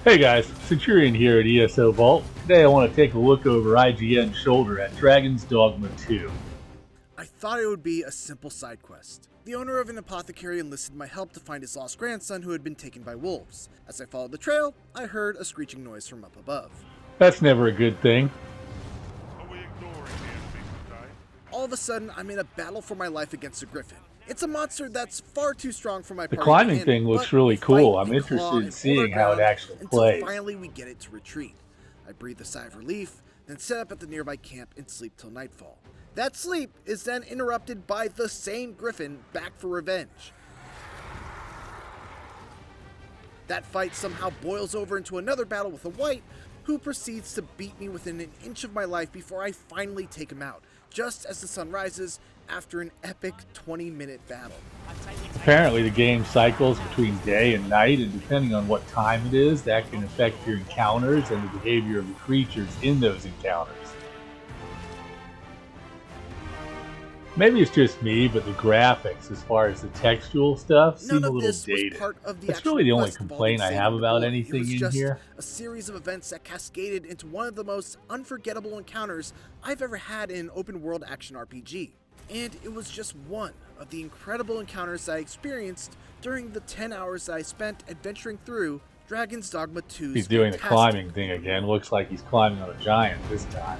Hey guys, Centurion here at ESO Vault. Today I want to take a look over IGN's shoulder at Dragon's Dogma 2. I thought it would be a simple side quest. The owner of an apothecary enlisted my help to find his lost grandson who had been taken by wolves. As I followed the trail, I heard a screeching noise from up above. That's never a good thing. All of a sudden, I'm in a battle for my life against a griffin. It's a monster that's far too strong for my The party climbing to handle, thing looks but really we cool. fight I'm and claw interested in and seeing hold our how it ground actually until plays. finally we get it to retreat. I breathe a sigh of relief, then set up at the nearby camp and sleep till nightfall. That sleep is then interrupted by the same griffin back for revenge. That fight somehow boils over into another battle with a white, who proceeds to beat me within an inch of my life before I finally take him out, just as the sun rises after an epic 20-minute battle. Apparently the game cycles between day and night, and depending on what time it is, that can affect your encounters and the behavior of the creatures in those encounters. Maybe it's just me, but the graphics, as far as the textual stuff, seem a little dated. That's really the only complaint I have about anything in here. A series of events that cascaded into one of the most unforgettable encounters I've ever had in an open-world action RPG. And it was just one of the incredible encounters I experienced during the 10 hours I spent adventuring through Dragon's Dogma 2's He's doing the climbing thing again. Looks like he's climbing on a giant this time.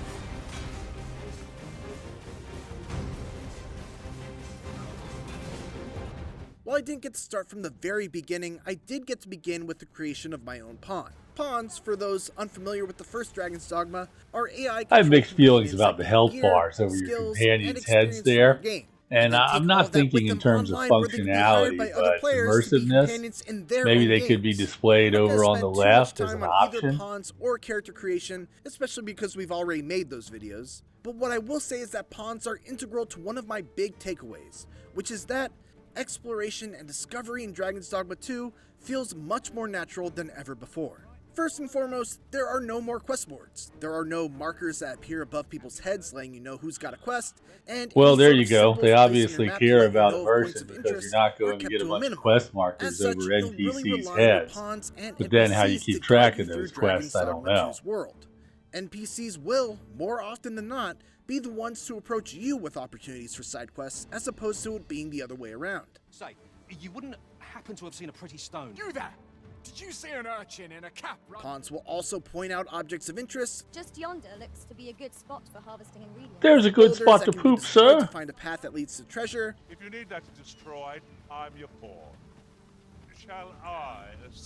While I didn't get to start from the very beginning, I did get to begin with the creation of my own pawn. Pawns, for those unfamiliar with the first Dragon's Dogma, are AI. I have mixed feelings about the health bars over your companions' heads there, and I'm not thinking in terms of functionality, but immersiveness. Maybe they could be displayed over on the left as an option. Pawns or character creation, especially because we've already made those videos. But what I will say is that pawns are integral to one of my big takeaways, which is that exploration and discovery in Dragon's Dogma 2 feels much more natural than ever before. First and foremost, there are no more quest boards. There are no markers that appear above people's heads letting you know who's got a quest. And well, there you go. They obviously care about immersion because you're not going to get a bunch of quest markers over NPCs' heads. But then how you keep track of those quests, I don't know. NPCs will, more often than not, be the ones to approach you with opportunities for side quests, as opposed to it being the other way around. Say, you wouldn't happen to have seen a pretty stone? You there! Did you see an urchin in a cap? Pawns will also point out objects of interest. Just yonder looks to be a good spot for harvesting ingredients. There's a good spot to poop, sir. To find a path that leads to treasure. If you need that destroyed, I'm your pawn.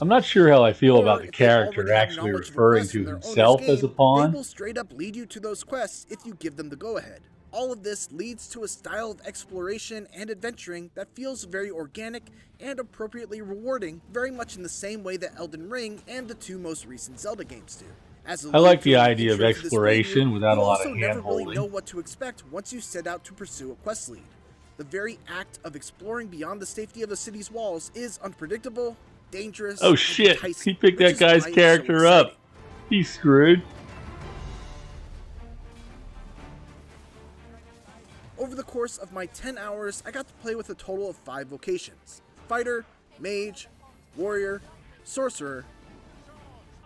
I'm not sure how I feel about the character actually referring to himself as a pawn. They will straight up lead you to those quests if you give them the go-ahead. All of this leads to a style of exploration and adventuring that feels very organic and appropriately rewarding, very much in the same way that Elden Ring and the two most recent Zelda games do. I like the idea of exploration without a lot of hand-holding. You also never really know what to expect once you set out to pursue a quest lead. The very act of exploring beyond the safety of the city's walls is unpredictable, dangerous, oh shit, he picked that guy's character up. He's screwed. Over the course of my 10 hours, I got to play with a total of 5 vocations: Fighter, Mage, Warrior, Sorcerer,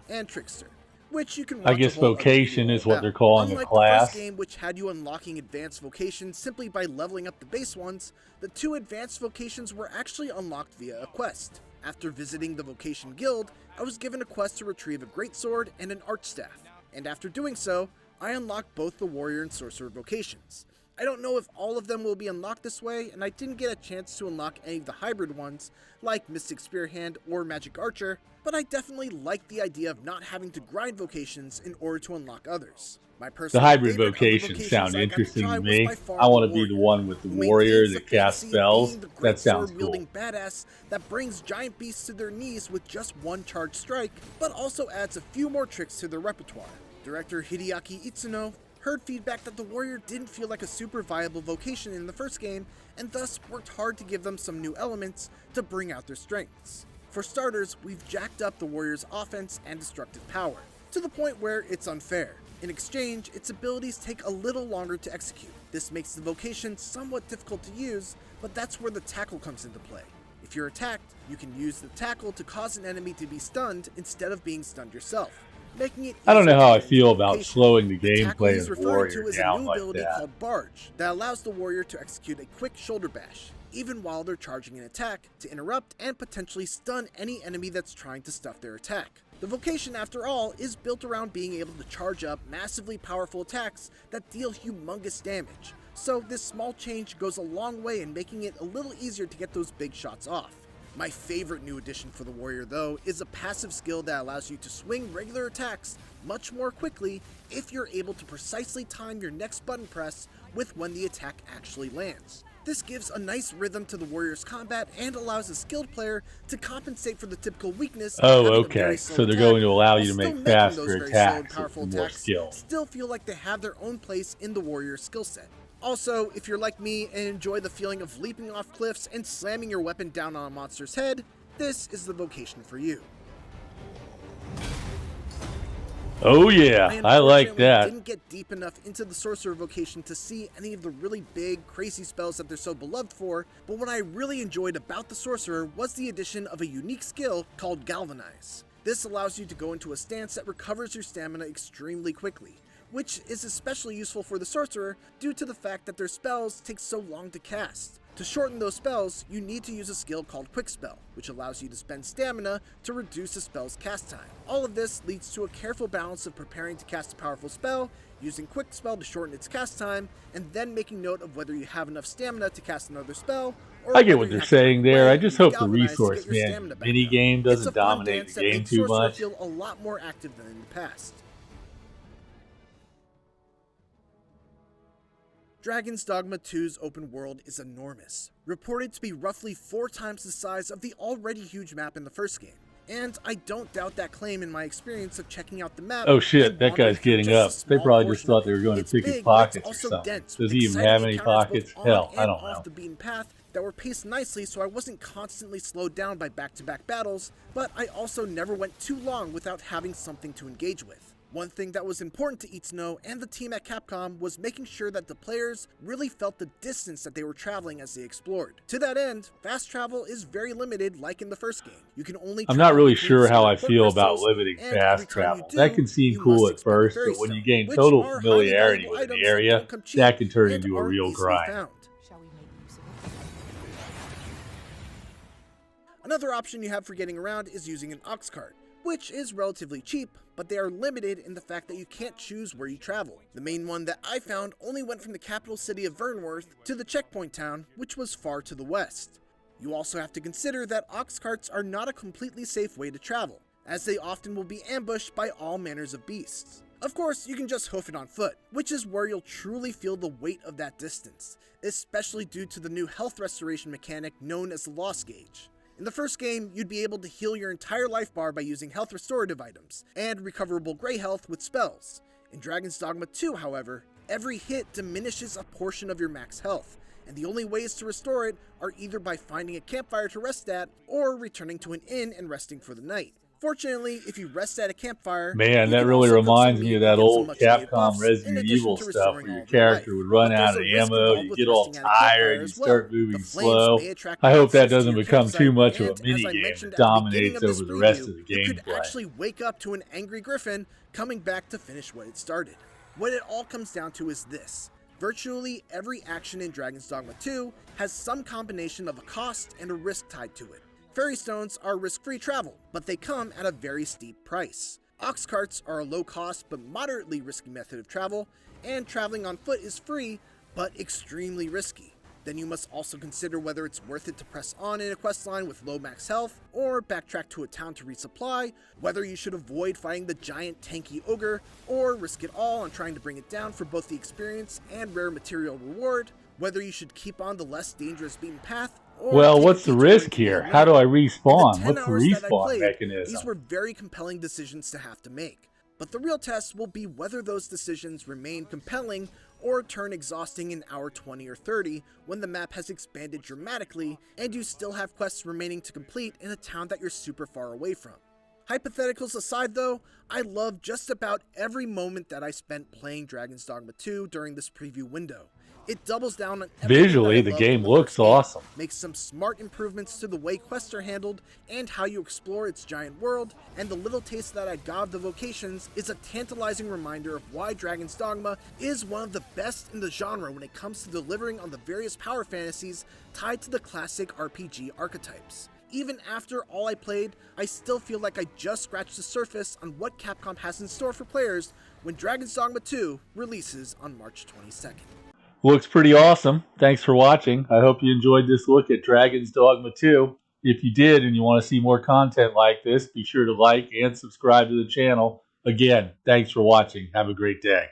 and Trickster. Which you can watch. I guess vocation is what they're calling a class. The first game, which had you unlocking advanced vocations simply by leveling up the base ones, the 2 advanced vocations were actually unlocked via a quest. After visiting the Vocation Guild, I was given a quest to retrieve a greatsword and an archstaff, and after doing so, I unlocked both the Warrior and Sorcerer vocations. I don't know if all of them will be unlocked this way, and I didn't get a chance to unlock any of the hybrid ones, like Mystic Spearhand or Magic Archer, but I definitely like the idea of not having to grind vocations in order to unlock others. The hybrid vocations sound interesting to me. I want to be the one with the warrior that casts spells. That sounds cool. Badass that brings giant beasts to their knees with just one charged strike, but also adds a few more tricks to their repertoire. Director Hideaki Itsuno heard feedback that the warrior didn't feel like a super viable vocation in the first game, and thus worked hard to give them some new elements to bring out their strengths. For starters, we've jacked up the warrior's offense and destructive power, to the point where it's unfair. In exchange, its abilities take a little longer to execute. This makes the vocation somewhat difficult to use, but that's where the tackle comes into play. If you're attacked, you can use the tackle to cause an enemy to be stunned instead of being stunned yourself, making it I don't know easier how to I get into feel the about location. slowing the The tackle gameplay he's of referring Warrior to is a down new like ability that. called Barge that allows the warrior to execute a quick shoulder bash, even while they're charging an attack, to interrupt and potentially stun any enemy that's trying to stuff their attack. The Vocation, after all, is built around being able to charge up massively powerful attacks that deal humongous damage, so this small change goes a long way in making it a little easier to get those big shots off. My favorite new addition for the warrior, though, is a passive skill that allows you to swing regular attacks much more quickly if you're able to precisely time your next button press with when the attack actually lands. This gives a nice rhythm to the warrior's combat and allows a skilled player to compensate for the typical weakness of Oh, having a okay. very slow So they're attack, going to allow while you to still make making faster those very slow and attacks powerful with more attacks skill. still feel like they have their own place in the warrior's skill set. Also, if you're like me and enjoy the feeling of leaping off cliffs and slamming your weapon down on a monster's head, this is the Vocation for you. Oh yeah, I like unfortunately that. didn't get deep enough into the Sorcerer Vocation to see any of the really big, crazy spells that they're so beloved for, but what I really enjoyed about the Sorcerer was the addition of a unique skill called Galvanize. This allows you to go into a stance that recovers your stamina extremely quickly, which is especially useful for the Sorcerer due to the fact that their spells take so long to cast. To shorten those spells, you need to use a skill called Quick Spell, which allows you to spend stamina to reduce the spell's cast time. All of this leads to a careful balance of preparing to cast a powerful spell, using Quick Spell to shorten its cast time, and then making note of whether you have enough stamina to cast another spell, or I get whether what you they're have to break saying there. away I and just use hope the Galvanize to resource get your man stamina back mini up. game It's a doesn't fun dominate dance the that game makes too Sorcerer much. feel a lot more active than in the past. Dragon's Dogma 2's open world is enormous, reported to be roughly 4 times the size of the already huge map in the first game. And I don't doubt that claim in my experience of checking out the map. Oh shit, and that wandering guy's through getting just up. a They small probably just portion of thought they were it. going to It's pick his big, but it's pockets or also something. dense, Does with he even exciting have any encounters pockets? both on Hell, I and don't know. off the beaten path that were paced nicely, so I wasn't constantly slowed down by back-to-back battles, but I also never went too long without having something to engage with. One thing that was important to Eat Snow and the team at Capcom was making sure that the players really felt the distance that they were traveling as they explored. To that end, fast travel is very limited like in the first game. You can only I'm not travel really between sure how single I port feel about crystals, limiting and every fast time you travel. do, That can seem you cool must at expend a first, fairy but when you stone, gain which total are highly familiarity valuable with an items that area, don't come cheap that can turn and into a aren't real easily grind. found. Shall we make use of it? Another option you have for getting around is using an ox cart, which is relatively cheap, but they are limited in the fact that you can't choose where you travel. The main one that I found only went from the capital city of Vernworth to the checkpoint town, which was far to the west. You also have to consider that ox carts are not a completely safe way to travel, as they often will be ambushed by all manners of beasts. Of course, you can just hoof it on foot, which is where you'll truly feel the weight of that distance, especially due to the new health restoration mechanic known as the Loss Gauge. In the first game, you'd be able to heal your entire life bar by using health restorative items, and recoverable gray health with spells. In Dragon's Dogma 2, however, every hit diminishes a portion of your max health, and the only ways to restore it are either by finding a campfire to rest at, or returning to an inn and resting for the night. Fortunately, if you rest at a campfire, Man, you that can really also cook some reminds meat me of and that get some old much-needed Capcom buffs, in Resident addition Evil to stuff restoring where all your of your character life. would run But out there's of a risk ammo, involved you with get all resting at a campfire tired, you as well. start The moving flames slow. may attract I hope that monsters to doesn't your become too campsite, much of a and as mini I game mentioned that at the beginning dominates of this over the rest preview, of the you could gameplay. actually wake up to an angry griffin coming back to finish what it started. What it all comes down to is this: virtually every action in Dragon's Dogma 2 has some combination of a cost and a risk tied to it. Fairy stones are risk-free travel, but they come at a very steep price. Ox carts are a low-cost but moderately risky method of travel, and traveling on foot is free, but extremely risky. Then you must also consider whether it's worth it to press on in a questline with low max health, or backtrack to a town to resupply, whether you should avoid fighting the giant tanky ogre, or risk it all on trying to bring it down for both the experience and rare material reward, whether you should keep on the less dangerous beaten path, or Well, take a what's the detour risk into the here? unknown. How do I In the respawn? 10 What's the hours that I respawn played, mechanism? these were very compelling decisions to have to make. But the real test will be whether those decisions remain compelling or turn exhausting in hour 20 or 30 when the map has expanded dramatically and you still have quests remaining to complete in a town that you're super far away from. Hypotheticals aside though, I loved just about every moment that I spent playing Dragon's Dogma 2 during this preview window, It doubles down on everything Visually, that I the loved game in the looks first game, awesome. makes some smart improvements to the way quests are handled and how you explore its giant world, and the little taste that I got of the Vocations is a tantalizing reminder of why Dragon's Dogma is one of the best in the genre when it comes to delivering on the various power fantasies tied to the classic RPG archetypes. Even after all I played, I still feel like I just scratched the surface on what Capcom has in store for players when Dragon's Dogma 2 releases on March 22nd. Looks pretty awesome. Thanks for watching. I hope you enjoyed this look at Dragon's Dogma 2. If you did and you want to see more content like this, be sure to like and subscribe to the channel. Again, thanks for watching. Have a great day.